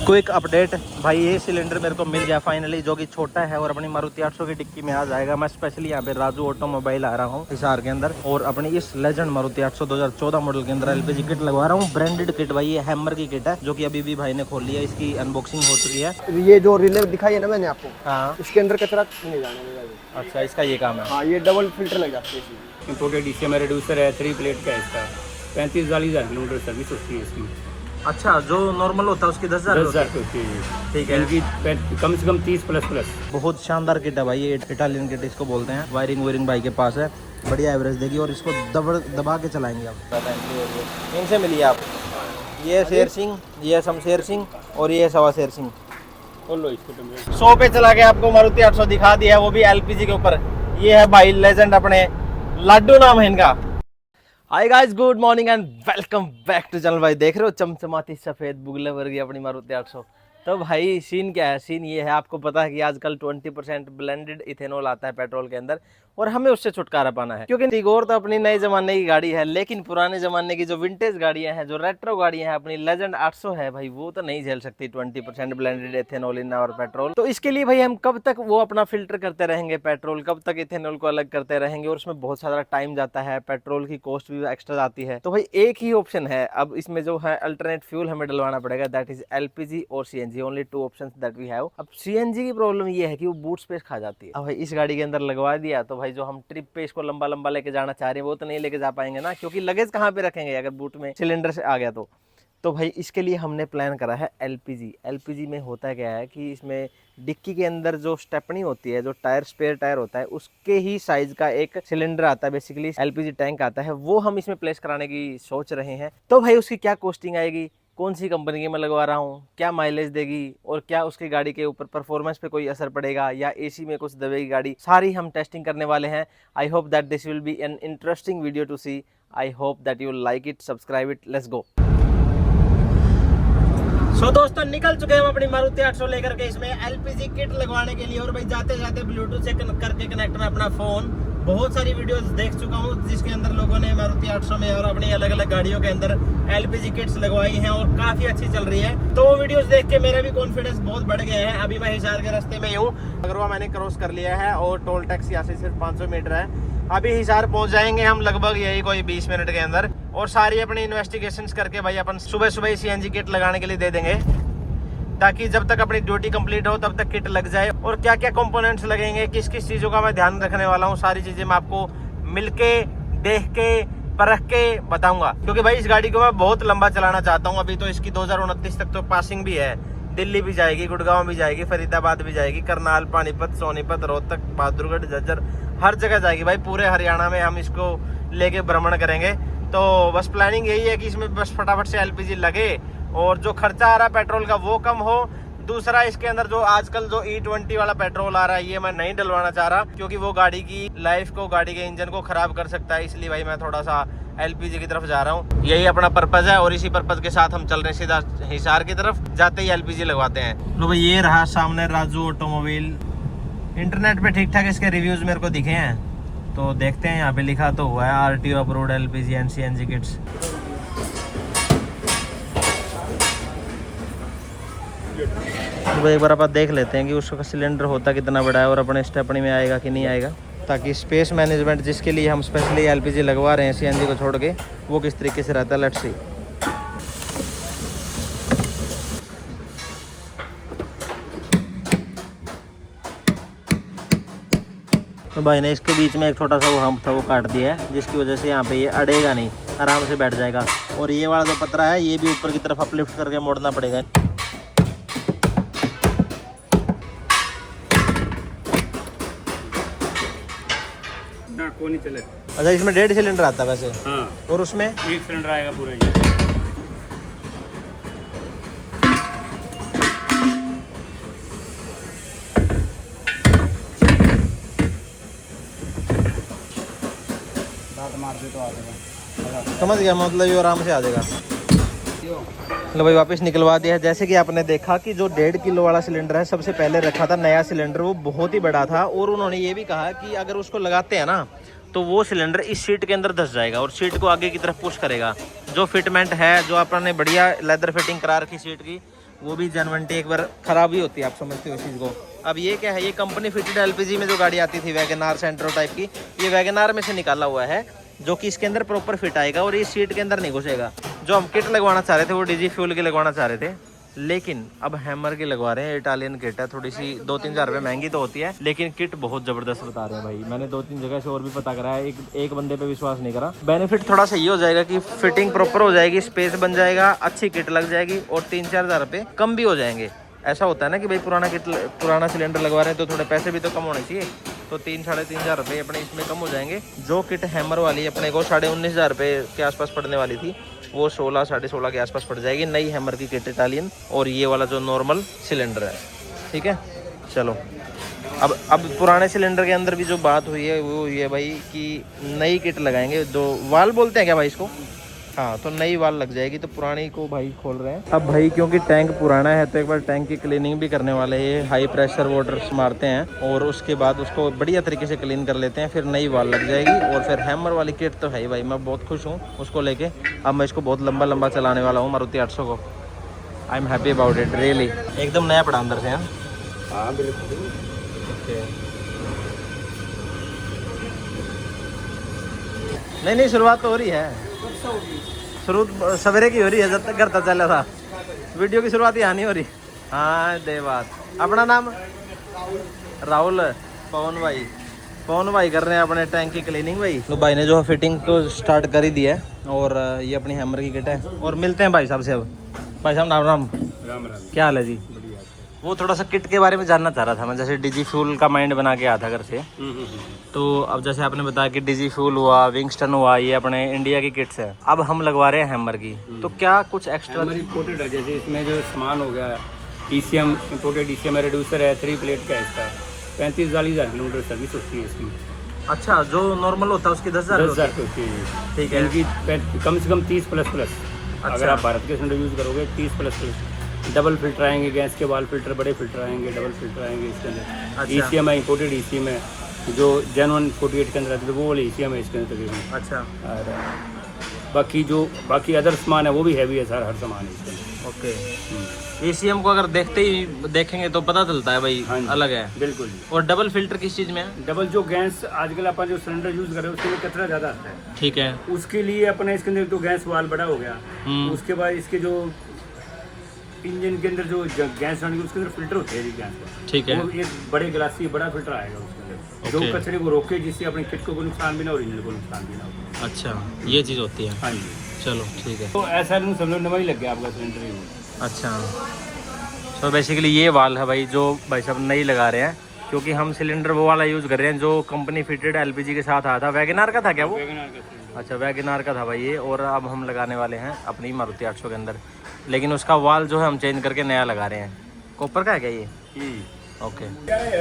Quick update भाई, ये cylinder मेरे को मिल गया फाइनली, जो कि छोटा है और अपनी मारुति 800 की डिक्की में आ जाएगा। मैं स्पेशली यहाँ पे राजू ऑटोमोबाइल आ रहा हूँ हिसार के अंदर, और अपनी इस लेजेंड मारुति 800 2014 मॉडल के अंदर एलपीजी किट लगवा रहा हूँ। ब्रांडेड किट भाई, ये हैमर की किट है, जो कि अभी भी भाई ने खोल लिया, इसकी अनबॉक्सिंग हो चुकी है। ये जो रिले दिखाई है ना मैंने आपको, हाँ, इसके अंदर कचरा नहीं जाने देगा। अच्छा, इसका ये काम है। हाँ, ये डबल फिल्टर लग जाते हैं इसमें। इम्पोर्टेड डीसीएम रेड्यूसर है, 3 प्लेट का है इसका। 35-40 हज़ार किलोमीटर सर्विस होती है इसकी। अच्छा, जो नॉर्मल होता है उसकी 10,000 होती है। ठीक है, इनकी कम से कम 30++। बहुत शानदार किट है भाई, ये इटालियन किट इसको बोलते हैं। वायरिंग भाई के पास है, बढ़िया एवरेज देगी, और इसको दबा के चलाएंगे आप। इनसे मिलिए आप, ये शेर सिंह, ये शमशेर सिंह, और ये सवा शेर सिंह। खोल लो इसको। 100 पे चला के आपको मारुति 800 दिखा दिया, वो भी एलपीजी के ऊपर। ये है भाई लेजेंड, अपने लाडू नाम है इनका। Hi guys, good morning and welcome back to channel. भाई देख रहे हो चमचमाती सफेद बुगले वर्गी अपनी मारुति 800। तो भाई सीन क्या है, सीन ये है, आपको पता है कि आजकल 20% ब्लेंडेड इथेनॉल आता है पेट्रोल के अंदर, और हमें उससे छुटकारा पाना है। क्योंकि टिगोर तो अपनी नए जमाने की गाड़ी है, लेकिन पुराने जमाने की जो विंटेज गाड़ियां हैं, जो रेट्रो गाड़ियां हैं, अपनी लेजेंड 800 है भाई, वो तो नहीं झेल सकती 20% ब्लेंडेड इथेनॉल इन और पेट्रोल। तो इसके लिए भाई हम कब तक वो अपना फिल्टर करते रहेंगे पेट्रोल, कब तक इथेनॉल को अलग करते रहेंगे, और उसमें बहुत सारा टाइम जाता है, पेट्रोल की कॉस्ट भी एक्स्ट्रा जाती है। तो भाई एक ही ऑप्शन है अब इसमें जो है अल्टरनेट फ्यूल हमें डलवाना पड़ेगा, दैट इज एलपीजी और CNG. Only 2 options that we have. अब सीएनजी की प्रॉब्लम ये है कि वो बूट स्पेस खा जाती है। अब भाई इस गाड़ी के अंदर लगवा दिया तो भाई जो हम ट्रिप पे इसको लंबा लंबा लेके जाना चाह रहे हैं वो तो नहीं लेके जा पाएंगे ना, क्योंकि लगेज कहाँ पे रखेंगे अगर बूट में सिलेंडर से आ गया तो भाई इसके लिए हमने प्लान करा है एलपीजी। एलपीजी में होता क्या है कि इसमें डिक्की के अंदर जो स्टेपनी होती है, जो टायर स्पेयर टायर होता है, उसके ही साइज का एक सिलेंडर आता है, बेसिकली एलपीजी टैंक आता है, वो हम इसमें प्लेस कराने की सोच रहे हैं। तो भाई उसकी क्या कॉस्टिंग आएगी, कौन सी कंपनी की मैं लगवा रहा हूँ, क्या माइलेज देगी, और क्या उसकी गाड़ी के ऊपर परफॉर्मेंस पे कोई असर पड़ेगा, या एसी में कुछ दबेगी गाड़ी, सारी हम टेस्टिंग करने वाले हैं। I hope that this will be an interesting video to see. I hope that you like it, subscribe it, let's go. So दोस्तों, निकल चुके हैं हम अपनी मारुति 800 लेकर के इसमें एलपीजी किट लगवाने के लिए। और भाई जाते जाते ब्लूटूथ से करके कनेक्ट में अपना फोन, बहुत सारी वीडियोस देख चुका हूँ जिसके अंदर लोगों ने मारुति 800 में और अपनी अलग अलग गाड़ियों के अंदर एलपीजी किट्स लगवाई हैं, और काफी अच्छी चल रही है। तो वो वीडियोस देख के मेरा भी कॉन्फिडेंस बहुत बढ़ गया है। अभी मैं हिसार के रास्ते में हूँ, अगरवा मैंने क्रॉस कर लिया है, और टोल टैक्स यहाँ से सिर्फ 500 मीटर है। अभी हिसार पहुंच जाएंगे हम लगभग यही कोई 20 मिनट के अंदर, और सारी अपनी इन्वेस्टिगेशंस करके भाई अपन सुबह सुबह ही सीएनजी किट लगाने के लिए दे देंगे, ताकि जब तक अपनी ड्यूटी कंप्लीट हो तब तक किट लग जाए। और क्या क्या कंपोनेंट्स लगेंगे, किस किस चीज़ों का मैं ध्यान रखने वाला हूँ, सारी चीज़ें मैं आपको मिलके देख के परख के बताऊंगा। क्योंकि भाई इस गाड़ी को मैं बहुत लंबा चलाना चाहता हूँ। अभी तो इसकी 2029 तक तो पासिंग भी है, दिल्ली भी जाएगी, गुड़गांव भी जाएगी, फरीदाबाद भी जाएगी, करनाल, पानीपत, सोनीपत, रोहतक, बहादुरगढ़, झज्जर, हर जगह जाएगी भाई। पूरे हरियाणा में हम इसको लेके भ्रमण करेंगे। तो बस प्लानिंग यही है कि इसमें बस फटाफट से एलपीजी लगे, और जो खर्चा आ रहा है पेट्रोल का वो कम हो। दूसरा, इसके अंदर जो आजकल जो E20 वाला पेट्रोल आ रहा है, ये मैं नहीं डलवाना चाह रहा, क्योंकि वो गाड़ी की लाइफ को, गाड़ी के इंजन को खराब कर सकता है। इसलिए भाई मैं थोड़ा सा एलपीजी की तरफ जा रहा हूँ, यही अपना पर्पज है, और इसी पर्पज के साथ हम चल रहे हैं सीधा हिसार की तरफ। जाते ही एलपीजी लगवाते हैं। लो भाई, ये रहा सामने राजू ऑटोमोबाइल। इंटरनेट पे ठीक ठाक इसके रिव्यूज मेरे को दिखे हैं, तो देखते हैं। यहाँ पे लिखा तो हुआ है RTO approved LPG and CNG kits. तो एक बार आप देख लेते हैं कि उसका सिलेंडर होता कितना बड़ा है, और अपने स्टेपनी में आएगा कि नहीं आएगा, ताकि स्पेस मैनेजमेंट जिसके लिए हम स्पेशली एलपीजी लगवा रहे हैं सीएनजी को छोड़ के, वो किस तरीके से रहता है। Let's see. तो भाई ने इसके बीच में एक छोटा सा वो हम्प था, वो काट दिया है, जिसकी वजह से यहाँ पे ये अड़ेगा नहीं, आराम से बैठ जाएगा। और ये वाला जो पतरा है, ये भी ऊपर की तरफ अपलिफ्ट करके मोड़ना पड़ेगा। को नहीं चले। अच्छा, इसमें 1.5 सिलेंडर आता है वैसे। हाँ, और उसमें 1 सिलेंडर आएगा पूरा ये। मार दे तो आ जाएगा, समझ गया, मतलब ये आराम से आ जाएगा। लो भाई, वापस निकलवा दिया है। जैसे कि आपने देखा कि जो 1.5 किलो वाला सिलेंडर है, सबसे पहले रखा था नया सिलेंडर, वो बहुत ही बड़ा था, और उन्होंने ये भी कहा कि अगर उसको लगाते हैं ना, तो वो सिलेंडर इस सीट के अंदर धंस जाएगा, और सीट को आगे की तरफ पुश करेगा। जो फिटमेंट है, जो अपन ने बढ़िया लेदर फिटिंग करा रखी सीट की, वो भी जेन्युइनिटी एक बार खराब ही होती है, आप समझते हो इस चीज़ को। अब ये क्या है, ये कंपनी फिटेड एलपीजी में जो गाड़ी आती थी वैगनार सेंट्रो टाइप की, ये वैगनार में से निकाला हुआ है, जो कि इसके अंदर प्रॉपर फिट आएगा और ये सीट के अंदर नहीं घुसेगा। जो हम किट लगवाना चाह रहे थे वो डीजी फ्यूल की लगवाना चाह रहे थे, लेकिन अब हैमर की लगवा रहे हैं। इटालियन किट है, थोड़ी सी 2-3 हज़ार रुपये महंगी तो होती है, लेकिन किट बहुत ज़बरदस्त बता रहे हैं भाई। मैंने 2-3 जगह से और भी पता करा है, एक बंदे पे विश्वास नहीं करा। बेनिफिट थोड़ा सा ये हो जाएगा कि फिटिंग प्रॉपर हो जाएगी, स्पेस बन जाएगा, अच्छी किट लग जाएगी और 3-4 हज़ार रुपये कम भी हो जाएंगे। ऐसा होता है ना कि भाई पुराना सिलेंडर लगवा रहे हैं तो थोड़े पैसे भी तो कम होने चाहिए, तो 3-3.5 हज़ार रुपये अपने इसमें कम हो जाएंगे। जो किट हैमर वाली अपने को 19.5 हज़ार रुपये के आसपास पड़ने वाली थी, वो 16-16.5 के आसपास पड़ जाएगी, नई हैमर की किट इटालियन, और ये वाला जो नॉर्मल सिलेंडर है। ठीक है, चलो अब पुराने सिलेंडर के अंदर भी जो बात हुई है वो ये भाई कि नई किट लगाएंगे। दो वाल बोलते हैं क्या भाई इसको? हाँ, तो नई वाल लग जाएगी, तो पुरानी को भाई खोल रहे हैं। अब भाई क्योंकि टैंक पुराना है तो एक बार टैंक की क्लीनिंग भी करने वाले हैं, हाई प्रेशर वाटर्स मारते हैं और उसके बाद उसको बढ़िया तरीके से क्लीन कर लेते हैं, फिर नई वाल लग जाएगी। और फिर हैमर वाली किट तो है ही भाई, मैं बहुत खुश हूँ उसको लेके। अब मैं इसको बहुत लंबा चलाने वाला हूँ मारुति 800 को। I am happy about it really, एकदम नया पड़ा अंदर से। हाँ बिल्कुल। नहीं, शुरुआत तो हो रही है, शुरू सवेरे की हो रही है, जब तक करता चला था। वीडियो की शुरुआत यहाँ नहीं हो रही। हाँ दे बात। अपना नाम? राहुल। पवन भाई कर रहे हैं अपने टैंक की क्लीनिंग भाई। तो भाई ने जो फिटिंग को स्टार्ट कर ही दिया है और ये अपनी हैमर की किट है। और मिलते हैं भाई साहब से अब। भाई साहब राम। क्या हाल है जी? वो थोड़ा सा किट के बारे में जानना चाह रहा था मैं, जैसे डीजी फ्यूल का माइंड बना के आया था घर से। तो अब जैसे आपने बताया कि डीजी फ्यूल हुआ, विंगस्टन हुआ, ये अपने इंडिया की किट्स है। अब हम लगवा रहे हैं हैमर की, तो क्या कुछ एक्स्ट्रा? इम्पोर्टेड है, जैसे इसमें जो सामान हो गया ECM, इम्पोर्टेड ECM रेड्यूसर है, 3 प्लेट का इसका 35-40 हज़ार किलोमीटर सर्विस होती है इसकी। अच्छा, जो नॉर्मल होता है उसकी 10,000 होती है। ठीक है, इनकी कम से कम 30++। अगर आप भारत के सिलेंडर यूज़ करोगे 30++। डबल फिल्टर आएंगे, गैस के वाल फिल्टर, बड़े फिल्टर आएंगे, डबल फिल्टर आएंगे इसके अंदर। अच्छा। ECM है, इम्पोर्टेड ECM है, जो जेनुइन 48 के अंदर आती है, वो वाली ECM है इसके अंदर तकरीबन। अच्छा। और बाकी अदर सामान है वो भी हैवी है सर, हर सामान है इसके अंदर। ओके। ECM को अगर देखेंगे तो पता चलता है भाई, हाँ अलग है बिल्कुल। और डबल फिल्टर किस चीज़ में है? डबल जो गैस आजकल अपन जो सिलेंडर यूज़ कर रहे हैं उसके लिए कचरा ज़्यादा आता है। ठीक है। उसके लिए अपने इसके अंदर तो गैस वाल बड़ा हो गया, उसके बाद इसके जो इंजन के अंदर जो गैस आएगी उसके अंदर फिल्टर होते हैं गैस का। ठीक है। वो एक बड़े गिलास से बड़ा फिल्टर आएगा उसके अंदर, जो कचरे को रोके, जिससे अपने किट को कोई नुकसान भी ना हो, इंजन को नुकसान भी ना हो। अच्छा, ये चीज़ होती है। हाँ जी, चलो ठीक है। तो ऐसा नहीं समझो नवा ही लग गया आपका सिलेंडर ही। अच्छा, तो बेसिकली ये वाल है भाई जो भाई साहब नई लगा रहे हैं, क्योंकि हम सिलेंडर वो वाला यूज़ कर रहे हैं जो कंपनी फिटेड एलपीजी के साथ आया था। वैगनार का था क्या वो? अच्छा, वैगनार का था भाई ये। और अब हम लगाने वाले हैं अपनी मारुति 800 के अंदर, लेकिन उसका वाल जो है हम चेंज करके नया लगा रहे हैं। कॉपर का है क्या ये? ओके,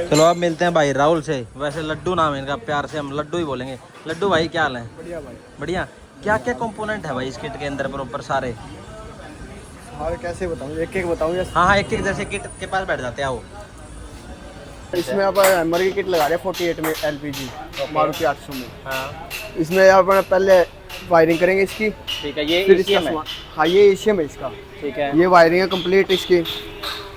चलो अब मिलते हैं भाई राहुल से। वैसे लड्डू नाम है इनका, प्यार से हम लड्डू ही बोलेंगे। लड्डू भाई क्या हाल है? बढ़िया भाई। बढ़िया। क्या क्या कंपोनेंट है भाई इस किट के अंदर प्रॉपर सारे? और कैसे बताऊँ, एक बताऊँ? हाँ, एक जैसे किट के पास बैठ जाते हैं। आओ। इसमें आप हैमर की किट लगा रहे हैं 48 में एलपीजी मारुति 800 में। हाँ इसमें आप पहले वायरिंग करेंगे इसकी। ठीक है, ये फिर ECM है। हाँ, ये ECM है इसका। ठीक है, ये वायरिंग है कंप्लीट इसकी।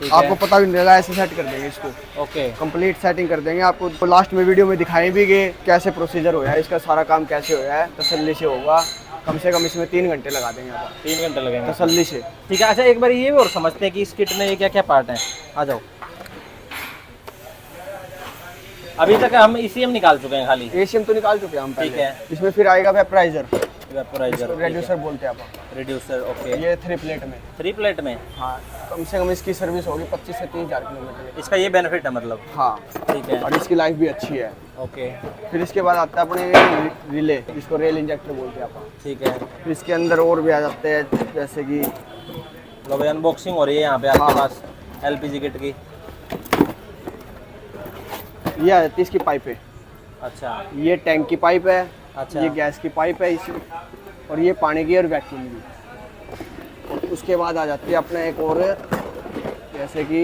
आपको पता भी नहीं लगा, ऐसे सेट कर देंगे इसको। ओके, कंप्लीट सेटिंग कर देंगे आपको। तो लास्ट में वीडियो में दिखाएं भी कि कैसे प्रोसीजर हो है इसका, सारा काम कैसे हो है, तसल्ली से होगा। कम से कम इसमें 3 घंटे लगा देंगे आप, 3 घंटे लगेंगे तसल्ली से। ठीक है। अच्छा, एक बार ये भी और समझते हैं कि इस किट में ये क्या क्या पार्ट हैं। आ जाओ। अभी तक हम ECM निकाल चुके हैं खाली। ECM तो निकाल चुके हैं हम पहले। ठीक है। इसमें फिर आएगा वेपराइजर, वेपोराइजर, रेड्यूसर बोलते हैं आप। रिड्यूसर। ओके, ये 3 प्लेट में। 3 प्लेट में। हाँ, कम से कम इसकी सर्विस होगी 25 से 30 हज़ार किलोमीटर। इसका ये बेनिफिट है मतलब। हाँ, ठीक है। और इसकी लाइफ भी अच्छी है। ओके, फिर इसके बाद आता है अपने रिले, जिसको रेल इंजेक्टर बोलते हैं आप। ठीक है। फिर इसके अंदर और भी आ जाते हैं, जैसे कि लो भाई अनबॉक्सिंग हो रही है यहाँ पे आपके पास LPG किट की। ये आ जाती है इसकी पाइप है। अच्छा, ये टैंक की पाइप है। अच्छा। ये गैस की पाइप है इसी, और ये पानी की और वैक्यूम की। और उसके बाद आ जाती है अपना एक और, जैसे कि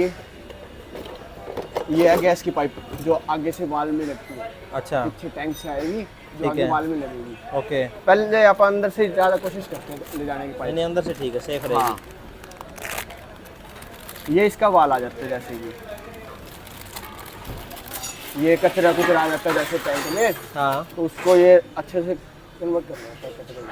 ये है गैस की पाइप जो आगे से वाल में लगती है। अच्छा, पीछे टैंक से आएगी जो ठीक आगे है। वाल में लगेगी। ओके। पहले आप अंदर से ज़्यादा कोशिश करते हैं ले जाने की पाइप। नहीं, अंदर से ठीक है, सेफ हाँ। रहेगी। ये इसका वाल आ जाता है, जैसे कि ये कचरा कुचरा आ जाता है जैसे टैंक में, हाँ, तो उसको ये अच्छे से कन्वर्ट कर देता है कचरे में।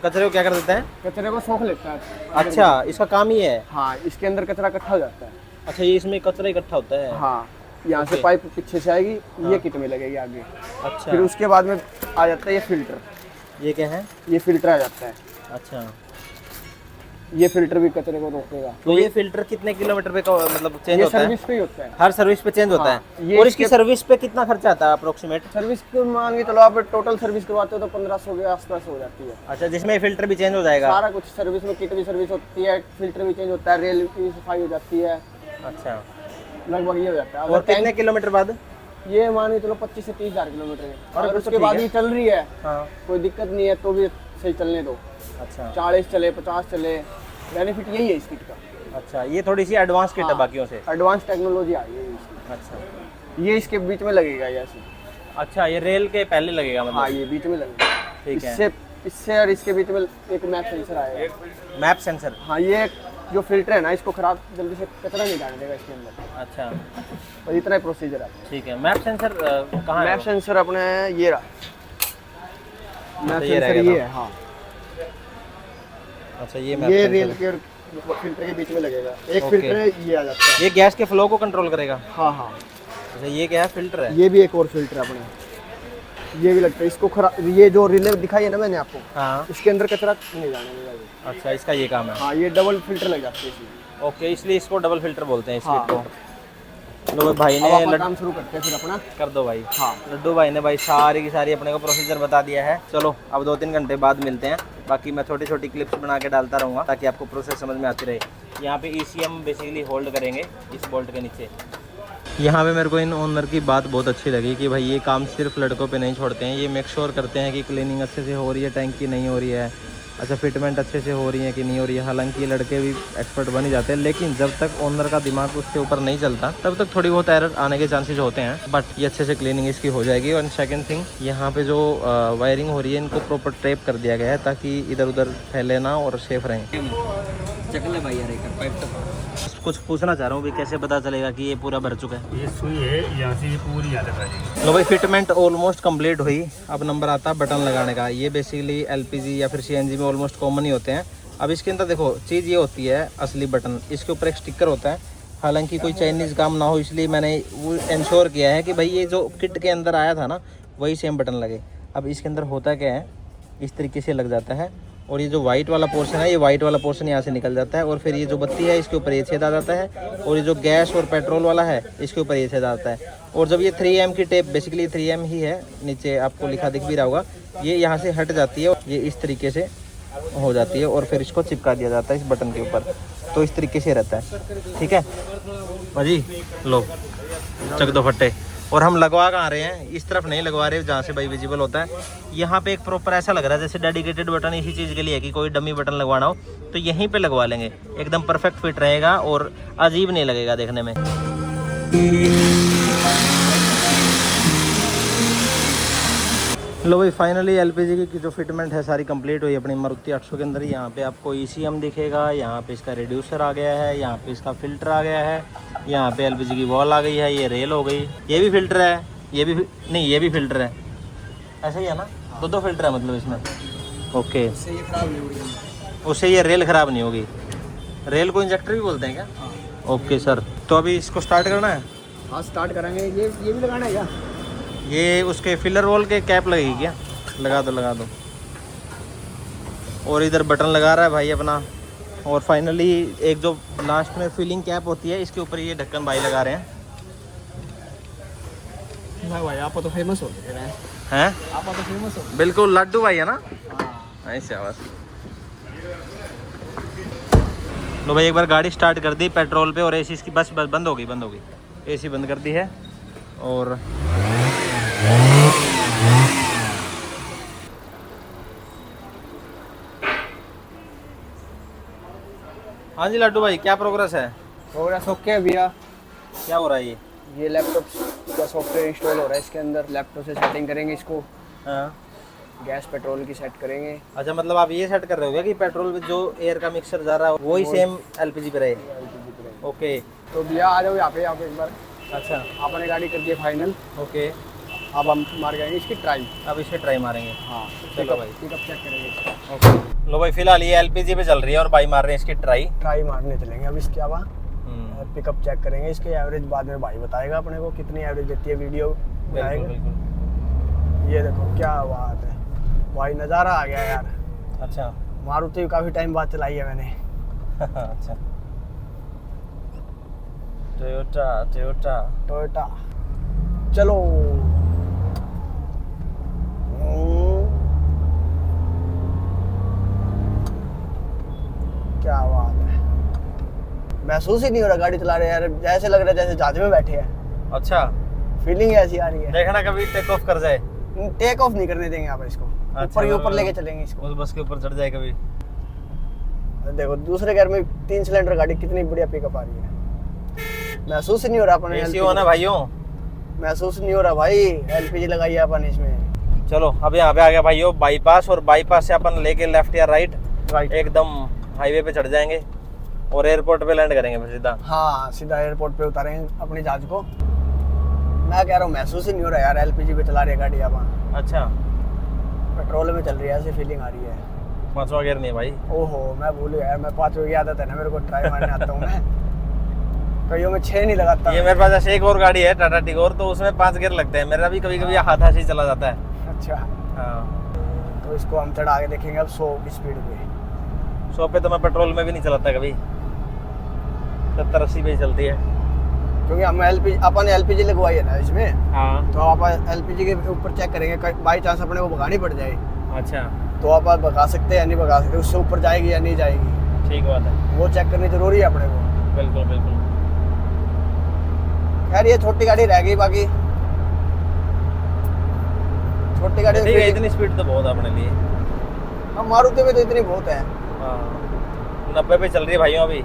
कचरे को क्या कर देते हैं? कचरे को सोख लेता है। अच्छा, इसका काम ही है। हाँ, इसके अंदर कचरा इकट्ठा हो जाता है। अच्छा, ये इसमें कचरा इकट्ठा होता है। हाँ, यहाँ से ओके। पाइप पीछे से आएगी, हाँ। ये किट में लगेगी आगे। अच्छा, फिर उसके बाद में आ जाता है ये फिल्टर। ये क्या है? ये फिल्टर आ जाता है। अच्छा, ये फिल्टर भी कचरे को रोकेगा। तो ये फिल्टर कितने किलोमीटर पे मतलब चेंज ये होता है? सर्विस पे ही होता है। हर सर्विस पे चेंज होता हाँ, है। ये और इसकी इसके- सर्विस पे कितना खर्चा आता है अप्रोक्सीमेट? सर्विस को मान के चलो, आप टोटल सर्विस करवाते हो तो 1500 के आसपास हो जाती है। अच्छा, जिसमें फिल्टर भी चेंज हो जाएगा? सारा कुछ सर्विस में, किट भी सर्विस होती है, फिल्टर भी चेंज होता है, रेल की सफाई हो जाती है, अच्छा, लगभग ये हो जाता है। और अगर कितने किलोमीटर बाद? ये मान के चलो 25 से 30 हज़ार किलोमीटर है। और और तो उसके ठीक बाद है। ये चल रही है, हाँ, कोई दिक्कत नहीं है तो भी सही चलने दो। अच्छा 40 चले, 50 चले, बेनिफिट यही है इस किट का। अच्छा, ये थोड़ी सी एडवांस किट है हाँ, बाकियों से। एडवांस टेक्नोलॉजी आई है इसकी। अच्छा, ये इसके बीच में लगेगा ऐसे। अच्छा, ये रेल के पहले लगेगा हाँ, मतलब? ये बीच में लगेगा। ठीक है। इससे और इसके बीच में एक मैप सेंसर आएगा। Map sensor? हाँ, ये जो फिल्टर है ना, इसको खराब जल्दी से कचरा नहीं जाने देगा इसके अंदर। अच्छा, और इतना ही प्रोसीजर है। ठीक है। मैप सेंसर कहाँ है? मैप सेंसर अपने ये रहा। मैप ये सेंसर रहेगा ये तो। है। हाँ, अच्छा, ये मैप ये सेंसर रेल है। के और फिल्टर के बीच में लगेगा। एक ओके। फिल्टर है, ये आ जाता है। ये गैस के फ्लो को कंट्रोल करेगा? हाँ हाँ, अच्छा, ये क्या है? फिल्टर है? ये भी एक और फिल्टर है अपने। ये भी लगता है इसको खराब। ये जो रिले दिखाई है ना मैंने आपको, हाँ, इसके अंदर कचरा नहीं जाने देगा ये। अच्छा, इसका ये काम है। हाँ, ये डबल फिल्टर लग जाते हैं इसमें। ओके, इसलिए इसको डबल फिल्टर बोलते हैं इस हाँ। किट को। लो भाई अब ने अपना काम शुरू करते हैं फिर अपना। कर दो भाई। हाँ, लड्डू भाई ने भाई सारी की सारी अपने को प्रोसीजर बता दिया है। चलो अब 2-3 घंटे बाद मिलते हैं। बाकी मैं छोटी छोटी क्लिप्स बना के डालता रहूँगा ताकि आपको प्रोसेस समझ में आती रहे। यहाँ पे ECM बेसिकली होल्ड करेंगे इस बोल्ट के नीचे। यहाँ पे मेरे को इन ओनर की बात बहुत अच्छी लगी कि भाई ये काम सिर्फ लड़कों पे नहीं छोड़ते हैं, ये मेक श्योर करते हैं कि क्लीनिंग अच्छे से हो रही है, टैंक की नहीं हो रही है, अच्छा फिटमेंट अच्छे से हो रही है कि नहीं हो रही है। हालांकि ये लड़के भी एक्सपर्ट बन ही जाते हैं, लेकिन जब तक ओनर का दिमाग उसके ऊपर नहीं चलता तब तक थोड़ी बहुत एरर आने के चांसेस होते हैं। बट ये अच्छे से क्लीनिंग इसकी हो जाएगी। और सेकंड थिंग, यहाँ पे जो वायरिंग हो रही है इनको प्रॉपर टेप कर दिया गया है ताकि इधर उधर फैले ना और सेफ रहें। भाई यार एक पाइप कुछ पूछना चाह रहा हूँ भी, कैसे पता चलेगा कि ये पूरा भर चुका है? ये सुई है, यहाँ से ये पूरी यहाँ तक आ जाएगी। लो भाई, फिटमेंट ऑलमोस्ट कंप्लीट हुई। अब नंबर आता है बटन लगाने का। ये बेसिकली LPG या फिर CNG में ऑलमोस्ट कॉमन ही होते हैं। अब इसके अंदर देखो चीज़ ये होती है असली बटन, इसके ऊपर एक स्टिकर होता है। हालांकि कोई चाइनीज़ काम ना हो इसलिए मैंने वो इंश्योर किया है कि भाई ये जो किट के अंदर आया था ना वही सेम बटन लगे। अब इसके अंदर होता क्या है, इस तरीके से लग जाता है और ये जो वाइट वाला पोर्शन है, ये वाइट वाला पोर्शन यहाँ से निकल जाता है और फिर ये जो बत्ती है इसके ऊपर ये छेद आ जाता है और ये जो गैस और पेट्रोल वाला है इसके ऊपर ये छेद आ जाता है। और जब ये 3M की टेप, बेसिकली 3M ही है, नीचे आपको लिखा दिख भी रहा होगा, ये यहाँ से हट जाती है और ये इस तरीके से हो जाती है और फिर इसको चिपका दिया जाता है इस बटन के ऊपर। तो इस तरीके से रहता है। ठीक है भाजी, लो चक दो फट्टे। और हम लगवा कहाँ रहे हैं, इस तरफ नहीं लगवा रहे जहाँ से भाई विजिबल होता है। यहाँ पे एक प्रॉपर ऐसा लग रहा है जैसे डेडिकेटेड बटन इसी चीज़ के लिए है कि कोई डमी बटन लगवाना हो तो यहीं पे लगवा लेंगे, एकदम परफेक्ट फिट रहेगा और अजीब नहीं लगेगा देखने में। लो भाई, फाइनली LPG की जो फिटमेंट है सारी कंप्लीट हुई अपनी मारुति 800 के अंदर। यहाँ पे आपको ECM दिखेगा, यहाँ पे इसका रिड्यूसर आ गया है, यहाँ पे इसका फिल्टर आ गया है, यहाँ पे LPG की वॉल आ गई है, ये रेल हो गई, ये भी फिल्टर है, ये भी नहीं, ये भी फिल्टर है, ऐसा ही है ना, दो फिल्टर है मतलब इसमें। ओके, उससे ये रेल ख़राब नहीं होगी। रेल को इंजेक्टर भी बोलते हैं क्या? ओके सर, तो अभी इसको स्टार्ट करना है। हाँ, स्टार्ट करेंगे। ये भी लगाना है क्या? ये उसके फिलर वॉल के कैप लगेगी क्या? लगा दो लगा दो। और इधर बटन लगा रहा है भाई अपना। और फाइनली एक जो लास्ट में फिलिंग कैप होती है इसके ऊपर ये ढक्कन भाई लगा रहे हैं। भाई आप तो फेमस हो गए हैं? आप तो फेमस हो। बिल्कुल, लड्डू भाई है ना? हाँ, ऐसे आवाज़। लो भाई, एक बार गाड़ी स्टार्ट कर दी पेट्रोल पे और AC इसकी बस बंद हो गई, AC बंद कर दी है। और हाँ जी लड्डू भाई, क्या प्रोग्रेस है? प्रोग्रेस ओके भैया। क्या हो रहा है ये लैपटॉप का सॉफ्टवेयर इंस्टॉल हो रहा है इसके अंदर। लैपटॉप से सेटिंग करेंगे इसको, हाँ। गैस पेट्रोल की सेट करेंगे। अच्छा, मतलब आप ये सेट कर रहे हो क्या कि पेट्रोल में जो एयर का मिक्सचर जा रहा है वही सेम LPG पे रहे? ओके। तो भैया आ जाओ यहाँ पे एक बार। अच्छा आपने गाड़ी कर दी फाइनल। ओके, अब हम मार जाएंगे इसकी ट्राई। अब इसे ट्राई मारेंगे। हाँ चलो भाई, पिकअप चेक करेंगे इसका। ओके। लो भाई, फिलहाल ये एलपीजी पे चल रही है और भाई मार रहे हैं इसकी ट्राई। ट्राई मारने चलेंगे अब इसके। अब पिकअप चेक करेंगे इसके। एवरेज बाद में भाई बताएगा अपने को कितनी एवरेज देती है, वीडियो बिल्कुल बनाएगा। बिल्कुल। ये देखो क्या बात है भाई, नज़ारा आ गया यार। अच्छा मारुति काफ़ी टाइम बाद चलाई है मैंने। अच्छा, टोयोटा। टोयोटा, चलो। क्या बात है, महसूस ही नहीं हो रहा गाड़ी चला रहे यार, जैसे लग रहा है जैसे जहाज में बैठे हैं। अच्छा, फीलिंग ऐसी आ रही है। देखना कभी टेक ऑफ कर जाए। टेक ऑफ नहीं करने देंगे आप इसको, ऊपर ही ऊपर लेके चलेंगे इसको। उस बस के ऊपर चढ़ जाए कभी। देखो दूसरे घर में 3 सिलेंडर गाड़ी कितनी बढ़िया पिकअप आ रही है। महसूस ही नहीं हो रहा अपन एसी होना भाइयों, महसूस नहीं हो रहा भाई। एलपीजी लगाई है अपन इसमें। चलो अब यहाँ पे आ गया भाइयों बाईपास, और बाईपास से अपन लेके लेफ्ट या राइट एकदम हाईवे पे चढ़ जाएंगे और एयरपोर्ट पे लैंड करेंगे फिर सीधा। हाँ सीधा एयरपोर्ट पे उतारेंगे अपनी जहाज को। मैं कह रहा हूँ महसूस ही नहीं हो रहा यार, एलपीजी पे चला रही है गाड़ी अपन। अच्छा, पेट्रोल में चल रही है, ऐसी फीलिंग आ रही है। 5वां गियर नहीं भाई। ओहो मैं भूल गया यार, मैं 5 की आदत है ना मेरे को, ट्राई मारने आता हूँ मैं। कईयों में 6 नहीं लगाता। ये मेरे पास ऐसे एक और गाड़ी है टाटा टिगोर, तो उसमें 5 गियर लगते हैं। मेरा भी कभी कभी हाथ हाथ ही चला जाता है। अच्छा हाँ, तो इसको हम चढ़ा के देखेंगे अब 100 की स्पीड पे। 100 पे तो मैं पेट्रोल में भी नहीं चलाता कभी, 70-80 पे ही चलती है। क्योंकि हम अपन एलपीजी लगवाई है ना इसमें। हाँ, तो आप एलपीजी के ऊपर चेक करेंगे, बाई चांस अपने को भगानी पड़ जाए अच्छा, तो आप भगा सकते हैं या नहीं भगा सकते, उससे ऊपर जाएगी या नहीं जाएगी, ठीक बात है। वो चेक करनी जरूरी है अपने को। बिल्कुल बिल्कुल। खैर ये छोटी गाड़ी रह गई, बाकी छोटी गाड़ी ठीक है, इतनी स्पीड तो बहुत है अपने लिए। हम मारुति में तो इतनी बहुत है। हाँ, 90 पे चल रही है भाइयों अभी।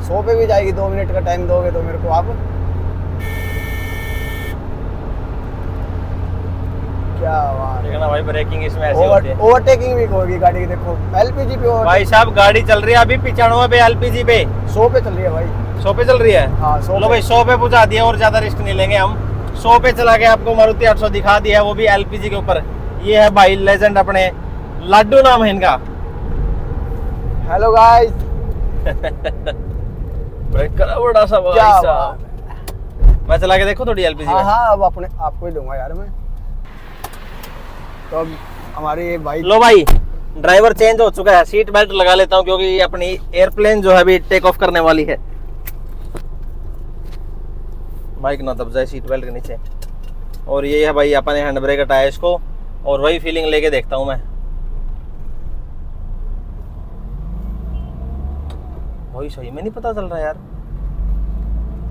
100 पे भी जाएगी। 2 मिनट का टाइम दोगे तो मेरे को आप। क्या बात है। देखना भाई, ब्रेकिंग इसमें ऐसी होती है। ओवरटेकिंग भी होगी गाड़ी की, देखो एलपीजी पे भाई साहब गाड़ी चल रही है अभी 95 पे एलपीजी पे। 100 पे चल रही है भाई। 100 पे चल रही है। हाँ 100 लो भाई 100 पे पहुंचा दिया और ज्यादा रिस्क नहीं लेंगे हम। 100 पे चला के आपको मारुति 800 दिखा दिया है, वो भी एलपीजी के ऊपर। ये है भाई लेजेंड अपने, लड्डू नाम है इनका। Hello guys. ब्रेक करा बड़ा सा भाई क्या साहब। मैं चला के देखो थोड़ी एलपीजी हाँ में। हाँ अब अपने आपको ही दूंगा यार मैं। तो अब हमारे भाई, लो भाई ड्राइवर चेंज हो चुका है, सीट बेल्ट लगा लेता हूँ क्योंकि ये अपनी एयरप्लेन जो है अभी टेक ऑफ करने वाली है। बाइक ना दब जाए सीट बेल्ट के नीचे। और ये है भाई अपने हैंड ब्रेक हटाया इसको, और वही फीलिंग लेके देखता हूँ मैं। वही सही में नहीं पता चल रहा यार।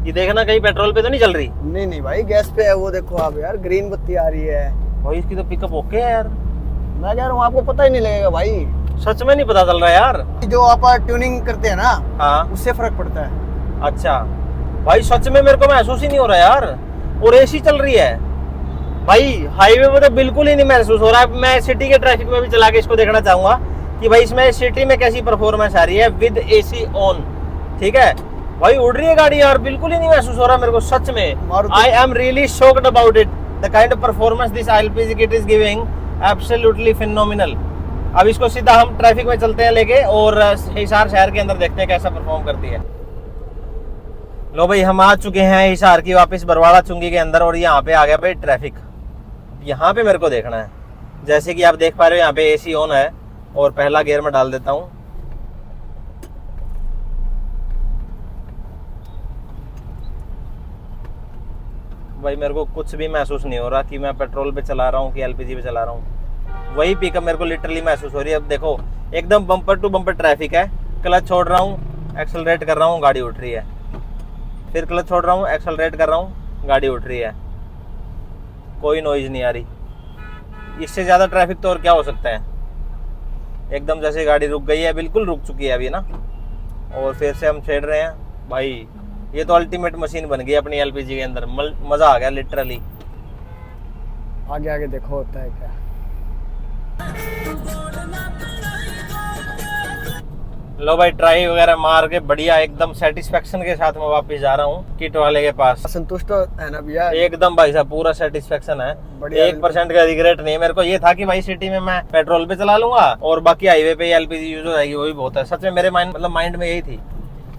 ये देखना कहीं पेट्रोल पे तो नहीं चल रही। नहीं भाई गैस पे है वो, देखो आप यार ग्रीन बत्ती आ रही है भाई। इसकी तो पिकअप ओके है यार। मैं कह रहा हूँ आपको पता ही नहीं लगेगा भाई। सच में नहीं पता चल रहा यार। जो आप ट्यूनिंग करते हैं ना, हाँ उससे फर्क पड़ता है। अच्छा भाई, सच में मेरे को महसूस ही नहीं हो रहा यार। और एसी चल रही है भाई, हाईवे में तो बिल्कुल ही नहीं महसूस हो रहा है। मैं सिटी के ट्रैफिक में भी चला के इसको देखना चाहूंगा कि भाई इसमें सिटी में कैसी परफॉर्मेंस आ रही है विद एसी ऑन। ठीक है भाई, उड़ रही है गाड़ी यार, बिल्कुल ही नहीं महसूस हो रहा मेरे को सच में। I am really shocked about it, the kind of performance this LPG kit is giving, absolutely phenomenal. अब इसको सीधा हम ट्रैफिक में चलते हैं लेके और हिसार शहर के अंदर देखते हैं कैसा परफॉर्म करती है। लो भाई हम आ चुके हैं हिसार की वापस बरवाड़ा चुंगी के अंदर, और यहाँ पे आ गया भाई ट्रैफिक। यहाँ पे मेरे को देखना है, जैसे कि आप देख पा रहे हो यहाँ पे एसी ऑन है, और पहला गियर में डाल देता हूँ। भाई मेरे को कुछ भी महसूस नहीं हो रहा कि मैं पेट्रोल पे चला रहा हूँ कि एलपीजी पे चला रहा हूँ। वही पिकअप मेरे को लिटरली महसूस हो रही है। अब देखो एकदम बम्पर टू बम्पर ट्रैफिक है, क्लच छोड़ रहा हूँ, एक्सेलरेट कर रहा हूँ, गाड़ी उठ रही है, फिर क्लच छोड़ रहा हूँ, एक्सेलरेट कर रहा हूँ, गाड़ी उठ रही है, कोई नॉइज नहीं आ रही। इससे ज़्यादा ट्रैफिक तो और क्या हो सकता है। एकदम जैसे गाड़ी रुक गई है, बिल्कुल रुक चुकी है अभी ना, और फिर से हम छेड़ रहे हैं भाई। ये तो अल्टीमेट मशीन बन गई अपनी एलपीजी के अंदर, मज़ा आ गया लिटरली। आगे आगे देखो होता है क्या। लो भाई ट्राई वगैरह मार के बढ़िया एकदम सेटिस्फेक्शन के साथ मैं वापस जा रहा हूँ किट वाले के पास। संतुष्ट है ना भैया? एकदम भाई साहब पूरा सेटिस्फेक्शन है, बढ़िया। 1% का रिग्रेट नहीं है मेरे को। ये था कि भाई सिटी में मैं पेट्रोल पे चला लूंगा और बाकी हाईवे पे एलपीजी यूज हो जाएगी, वो भी बहुत है। सच में मेरे माइंड में यही थी,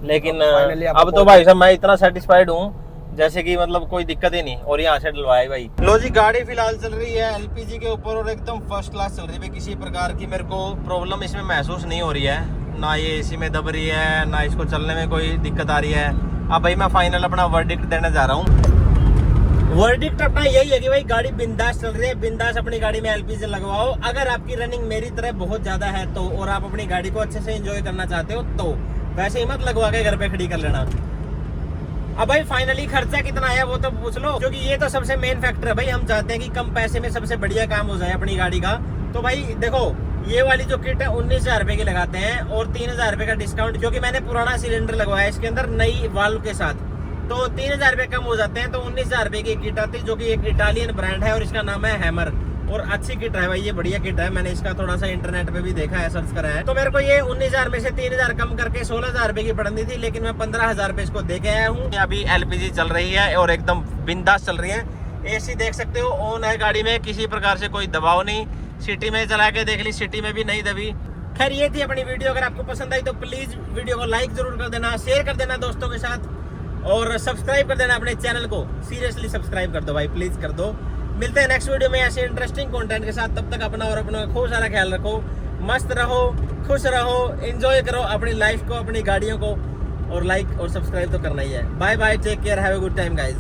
लेकिन अब तो भाई साहब मैं इतना सेटिस्फाइड हूँ जैसे कि मतलब कोई दिक्कत ही नहीं। और यहाँ से डलवाया भाई। लो जी गाड़ी फिलहाल चल रही है एलपीजी के ऊपर और एकदम फर्स्ट क्लास चल रही है। किसी प्रकार की मेरे को प्रॉब्लम इसमें महसूस नहीं हो रही है, ना ये एसी में दब रही है, ना इसको चलने में कोई दिक्कत आ रही है। अब भाई मैं फाइनल अपना वर्डिक्ट देने जा रहा हूँ। वर्डिक्ट अपना यही है कि भाई गाड़ी बिंदास चल रही है, बिंदास अपनी गाड़ी में एलपीजी लगवाओ। अगर आपकी रनिंग मेरी तरह बहुत ज्यादा है तो, और आप अपनी गाड़ी को अच्छे से एंजॉय करना चाहते हो तो वैसे ही मत लगवा के घर पे खड़ी कर लेना। अब भाई फाइनली खर्चा कितना आया वो तो पूछ लो, क्योंकि ये तो सबसे मेन फैक्टर है भाई। हम चाहते हैं कि कम पैसे में सबसे बढ़िया काम हो जाए अपनी गाड़ी का। तो भाई देखो ये वाली जो किट है 19,000 रुपए की लगाते हैं और 3,000 रुपए का डिस्काउंट, क्योंकि मैंने पुराना सिलेंडर लगवाया इसके अंदर नई वाल्व के साथ, तो 3,000 रुपए कम हो जाते हैं। तो 19,000 रुपए की किट आती है जो कि एक इटालियन ब्रांड है और इसका नाम है हैमर। और अच्छी किट है भाई, ये बढ़िया किट है। मैंने इसका थोड़ा सा इंटरनेट पे भी देखा है, सर्च करा है। तो मेरे को ये 19,000 में से 3,000 कम करके 16,000 रुपए की पड़नी थी, लेकिन मैं 15,000 रुपए इसको दे के आया हूँ। अभी एलपीजी चल रही है और एकदम बिंदास चल रही है। एसी देख सकते हो ऑन है गाड़ी में, किसी प्रकार से कोई दबाव नहीं। सिटी में चला के देख ली, सिटी में भी नहीं दबी। खैर ये थी अपनी वीडियो। अगर आपको पसंद आई तो प्लीज वीडियो को लाइक जरूर कर देना, शेयर कर देना दोस्तों के साथ और सब्सक्राइब कर देना अपने चैनल को। सीरियसली सब्सक्राइब कर दो भाई, प्लीज कर दो। मिलते हैं नेक्स्ट वीडियो में ऐसे इंटरेस्टिंग कंटेंट के साथ। तब तक अपना और अपना खूब सारा ख्याल रखो, मस्त रहो, खुश रहो, एंजॉय करो अपनी लाइफ को, अपनी गाड़ियों को, और लाइक और सब्सक्राइब तो करना ही है। Bye bye, take care, have a good time guys.